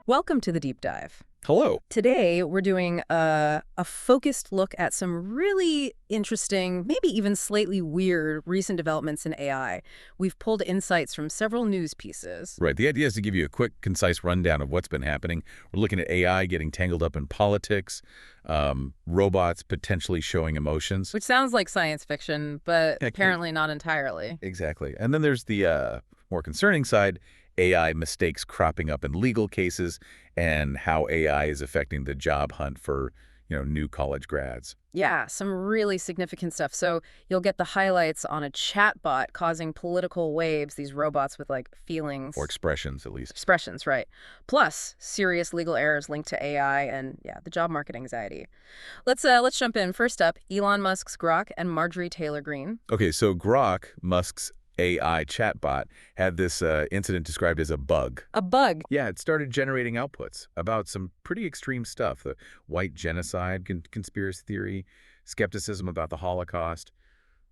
Welcome to the Deep Dive. Hello. Today, we're doing a focused look at some really interesting, maybe even slightly weird recent developments in AI. We've pulled insights from several news pieces. Right. The idea is to give you a quick, concise rundown of what's been happening. We're looking at AI getting tangled up in politics, robots potentially showing emotions. Which sounds like science fiction, but Yeah, apparently not entirely. Exactly. And then there's the more concerning side, AI mistakes cropping up in legal cases and how AI is affecting the job hunt for, new college grads. Yeah, some really significant stuff. So you'll get the highlights on a chatbot causing political waves, these robots with, like, feelings. Or expressions, at least. Expressions, right. Plus, serious legal errors linked to AI and, yeah, the job market anxiety. Let's jump in. First up, Elon Musk's Grok and Marjorie Taylor Greene. Okay, so Grok, Musk's AI chatbot, had this incident described as a bug. A bug. Yeah, it started generating outputs about some pretty extreme stuff. The white genocide, conspiracy theory, skepticism about the Holocaust.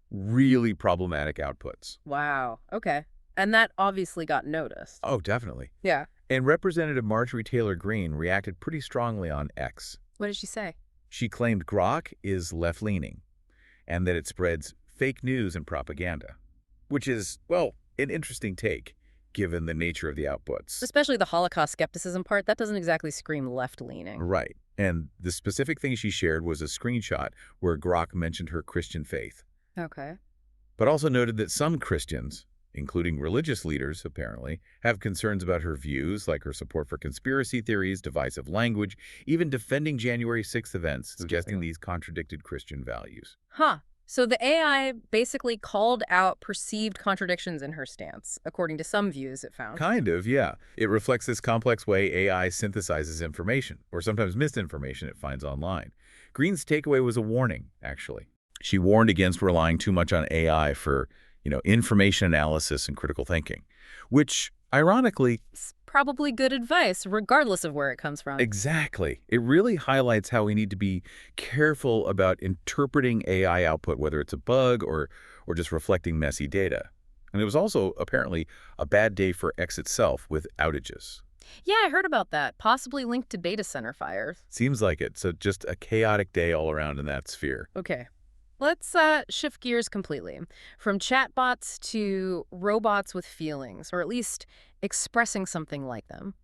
Really problematic outputs. Wow. Okay. And that obviously got noticed. Oh, definitely. Yeah. And Representative Marjorie Taylor Greene reacted pretty strongly on X. What did she say? She claimed Grok is left-leaning and that it spreads fake news and propaganda, which is, well, an interesting take, given the nature of the outputs. Especially the Holocaust skepticism part, that doesn't exactly scream left-leaning. Right. And the specific thing she shared was a screenshot where Grok mentioned her Christian faith. Okay. But also noted that some Christians, including religious leaders, apparently, have concerns about her views, like her support for conspiracy theories, divisive language, even defending January 6th events, suggesting these contradicted Christian values. Huh. So the AI basically called out perceived contradictions in her stance, according to some views it found. Kind of, yeah. It reflects this complex way AI synthesizes information, or sometimes misinformation it finds online. Greene's takeaway was a warning, actually. She warned against relying too much on AI for, information analysis and critical thinking, which, ironically, It's probably good advice, regardless of where it comes from. exactly. It really highlights how we need to be careful about interpreting AI output, whether it's a bug or just reflecting messy data. And it was also, apparently, a bad day for X itself with outages. Yeah, I heard about that, possibly linked to data center fires. Seems like it. So just a chaotic day all around in that sphere. Okay. Let's shift gears completely. From chatbots to robots with feelings, or at least expressing something like them.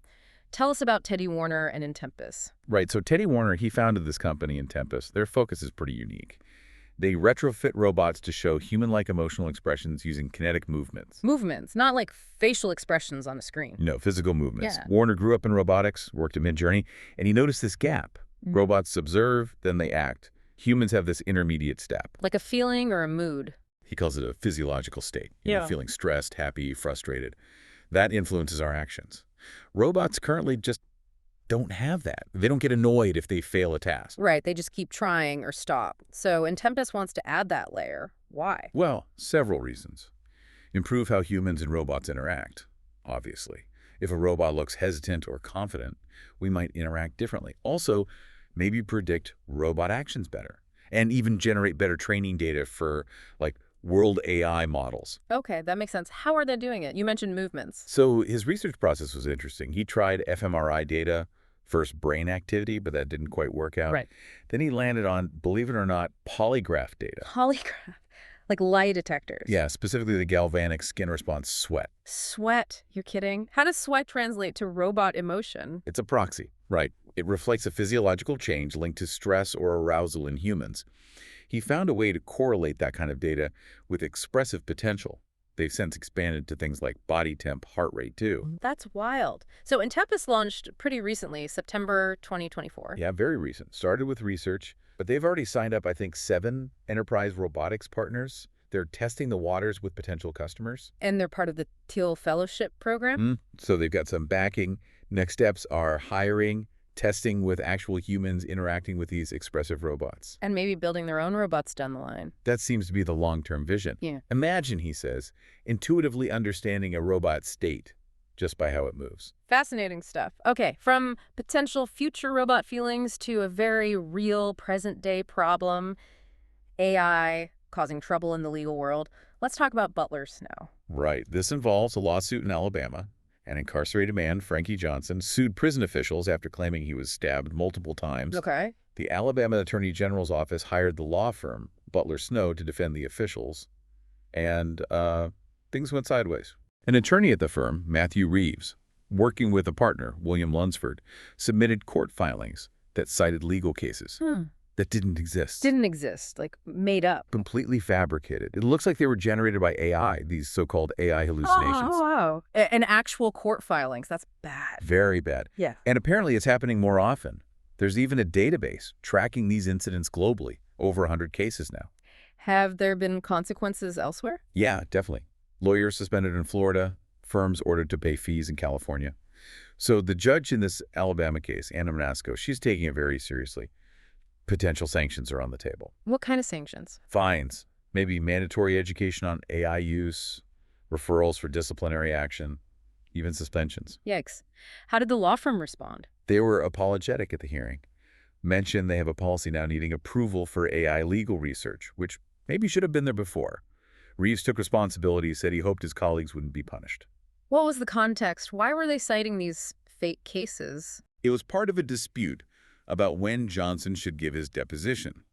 Tell us about Teddy Warner and Intempus. Right. So Teddy Warner, he founded this company, Intempus. Their focus is pretty unique. They retrofit robots to show human-like emotional expressions using kinetic movements. Movements, not like facial expressions on a screen. No, physical movements. Yeah. Warner grew up in robotics, worked at Midjourney, and he noticed this gap. Robots observe, then they act. Humans have this intermediate step. Like a feeling or a mood. He calls it a physiological state. Yeah. Feeling stressed, happy, frustrated. That influences our actions. Robots currently just don't have that. They don't get annoyed if they fail a task. Right, they just keep trying or stop. So Intempus wants to add that layer. Why? Well, several reasons. Improve how humans and robots interact, obviously. If a robot looks hesitant or confident, we might interact differently. Also, maybe predict robot actions better and even generate better training data for, like, world AI models. Okay, that makes sense. How are they doing it? You mentioned movements. So his research process was interesting. He tried fMRI data, first brain activity, but that didn't quite work out. Right. Then he landed on, believe it or not, polygraph data. Polygraph. Like lie detectors. Yeah, specifically the galvanic skin response sweat. Sweat. You're kidding? How does sweat translate to robot emotion? It's a proxy, right? It reflects a physiological change linked to stress or arousal in humans. He found a way to correlate that kind of data with expressive potential. They've since expanded to things like body temp, heart rate, too. That's wild. So Intempus launched pretty recently, September 2024. Yeah, very recent. Started with research, but they've already signed up, I think, 7 enterprise robotics partners. They're testing the waters with potential customers. And they're part of the Teal Fellowship program? So they've got some backing. Next steps are hiring, testing with actual humans interacting with these expressive robots. And maybe building their own robots down the line. That seems to be the long-term vision. Yeah. Imagine, he says, intuitively understanding a robot's state just by how it moves. Fascinating stuff. Okay, from potential future robot feelings to a very real present-day problem, AI causing trouble in the legal world, let's talk about butlers now. Right. This involves a lawsuit in Alabama. An incarcerated man, Frankie Johnson, sued prison officials after claiming he was stabbed multiple times. Okay. The Alabama Attorney General's office hired the law firm, Butler Snow, to defend the officials, and things went sideways. An attorney at the firm, Matthew Reeves, working with a partner, William Lunsford, submitted court filings that cited legal cases that didn't exist. Didn't exist, like made up. Completely fabricated. It looks like they were generated by AI, these so-called AI hallucinations. Oh, wow. And actual court filings. That's bad. Very bad. Yeah. And apparently it's happening more often. There's even a database tracking these incidents globally, over 100 cases now. Have there been consequences elsewhere? Yeah, definitely. Lawyers suspended in Florida, firms ordered to pay fees in California. So the judge in this Alabama case, Anna Manasco, she's taking it very seriously. Potential sanctions are on the table. What kind of sanctions? Fines, maybe mandatory education on AI use, referrals for disciplinary action, even suspensions. Yikes. How did the law firm respond? They were apologetic at the hearing. Mentioned they have a policy now needing approval for AI legal research, which maybe should have been there before. Reeves took responsibility, said he hoped his colleagues wouldn't be punished. What was the context? Why were they citing these fake cases? It was part of a dispute about when Johnson should give his deposition.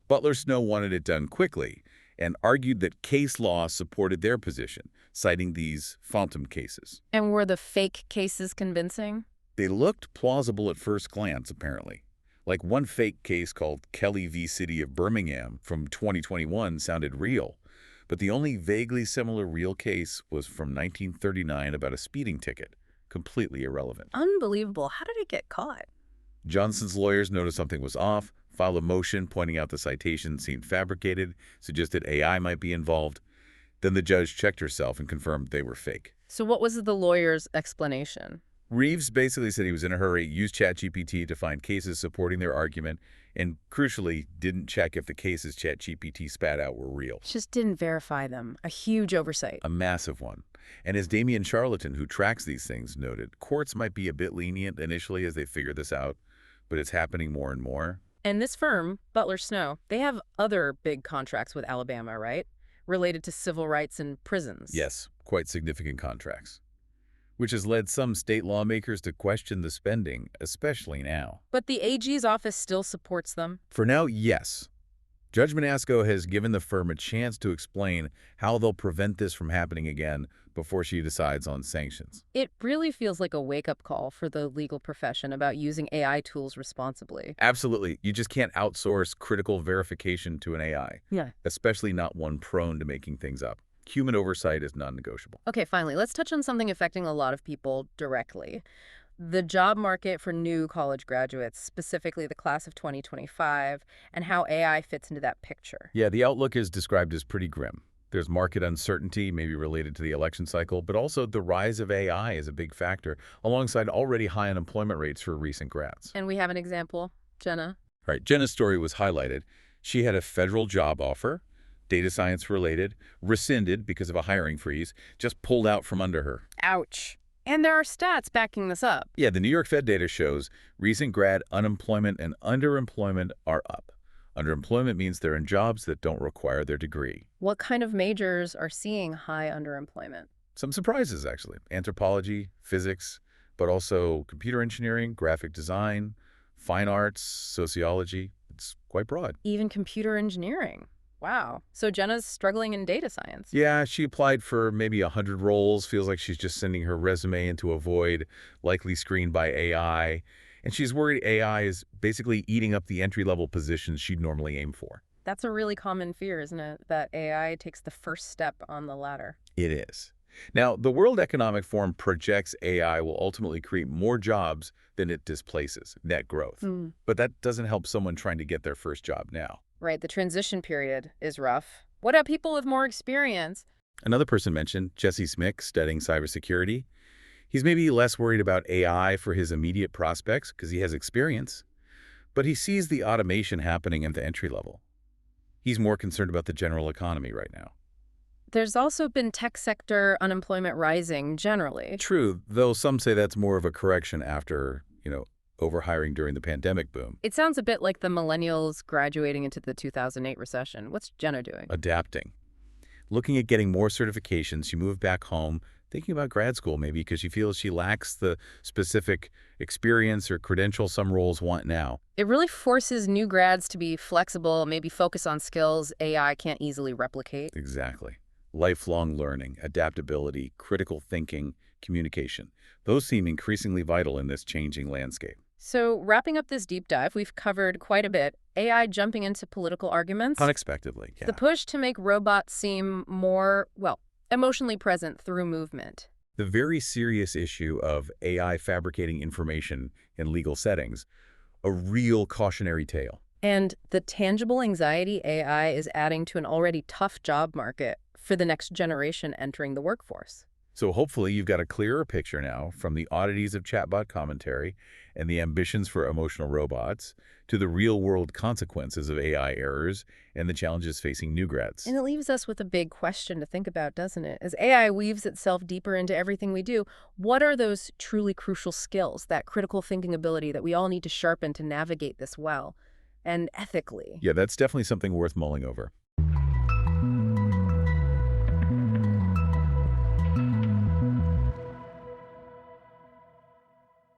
Butler Snow wanted it done quickly and argued that case law supported their position, citing these phantom cases. And were the fake cases convincing? They looked plausible at first glance, apparently. Like one fake case called Kelly v. City of Birmingham from 2021 sounded real, but the only vaguely similar real case was from 1939 about a speeding ticket, completely irrelevant. Unbelievable. How did it get caught? Johnson's lawyers noticed something was off, filed a motion pointing out the citation seemed fabricated, suggested AI might be involved. Then the judge checked herself and confirmed they were fake. So what was the lawyer's explanation? Reeves basically said he was in a hurry, used ChatGPT to find cases supporting their argument, and crucially didn't check if the cases ChatGPT spat out were real. Just didn't verify them. A huge oversight. A massive one. And as Damian Charlatan, who tracks these things, noted, courts might be a bit lenient initially as they figure this out, but it's happening more and more. And this firm, Butler Snow, they have other big contracts with Alabama, right? Related to civil rights and prisons. Yes, quite significant contracts, which has led some state lawmakers to question the spending, especially now. But the AG's office still supports them. For now, yes. Judge Manasco has given the firm a chance to explain how they'll prevent this from happening again before she decides on sanctions. It really feels like a wake-up call for the legal profession about using AI tools responsibly. Absolutely. You just can't outsource critical verification to an AI, Yeah. especially not one prone to making things up. Human oversight is non-negotiable. Okay, finally, let's touch on something affecting a lot of people directly. The job market for new college graduates, specifically the class of 2025, and how AI fits into that picture. Yeah, the outlook is described as pretty grim. There's market uncertainty, maybe related to the election cycle, but also the rise of AI is a big factor, alongside already high unemployment rates for recent grads. And we have an example, Jenna. Right, Jenna's story was highlighted. She had a federal job offer, data science related, rescinded because of a hiring freeze, just pulled out from under her. Ouch. And there are stats backing this up. Yeah, the New York Fed data shows recent grad unemployment and underemployment are up. Underemployment means they're in jobs that don't require their degree. What kind of majors are seeing high underemployment? Some surprises, actually. Anthropology, physics, but also computer engineering, graphic design, fine arts, sociology. It's quite broad. Even computer engineering. Wow. So Jenna's struggling in data science. Yeah, she applied for maybe 100 roles. Feels like she's just sending her resume into a void, likely screened by AI. And she's worried AI is basically eating up the entry-level positions she'd normally aim for. That's a really common fear, isn't it? That AI takes the first step on the ladder. It is. Now, the World Economic Forum projects AI will ultimately create more jobs than it displaces, net growth. But that doesn't help someone trying to get their first job now. Right, the transition period is rough. What about people with more experience? Another person mentioned Jesse Smick studying cybersecurity. He's maybe less worried about AI for his immediate prospects because he has experience, but he sees the automation happening at the entry level. He's more concerned about the general economy right now. There's also been tech sector unemployment rising generally. True, though some say that's more of a correction after, overhiring during the pandemic boom. It sounds a bit like the millennials graduating into the 2008 recession. What's Jenna doing? Adapting. Looking at getting more certifications, she moved back home Thinking about grad school maybe because she feels she lacks the specific experience or credentials some roles want now. It really forces new grads to be flexible, maybe focus on skills AI can't easily replicate. Exactly. Lifelong learning, adaptability, critical thinking, communication. Those seem increasingly vital in this changing landscape. So, wrapping up this deep dive, we've covered quite a bit. AI jumping into political arguments, Unexpectedly, the yeah. push to make robots seem more, well, emotionally present through movement, The very serious issue of AI fabricating information in legal settings, a real cautionary tale. and the tangible anxiety AI is adding to an already tough job market for the next generation entering the workforce. So hopefully you've got a clearer picture now from the oddities of chatbot commentary and the ambitions for emotional robots to the real-world consequences of AI errors and the challenges facing new grads. And it leaves us with a big question to think about, doesn't it? As AI weaves itself deeper into everything we do, what are those truly crucial skills, that critical thinking ability that we all need to sharpen to navigate this well and ethically? Yeah, that's definitely something worth mulling over.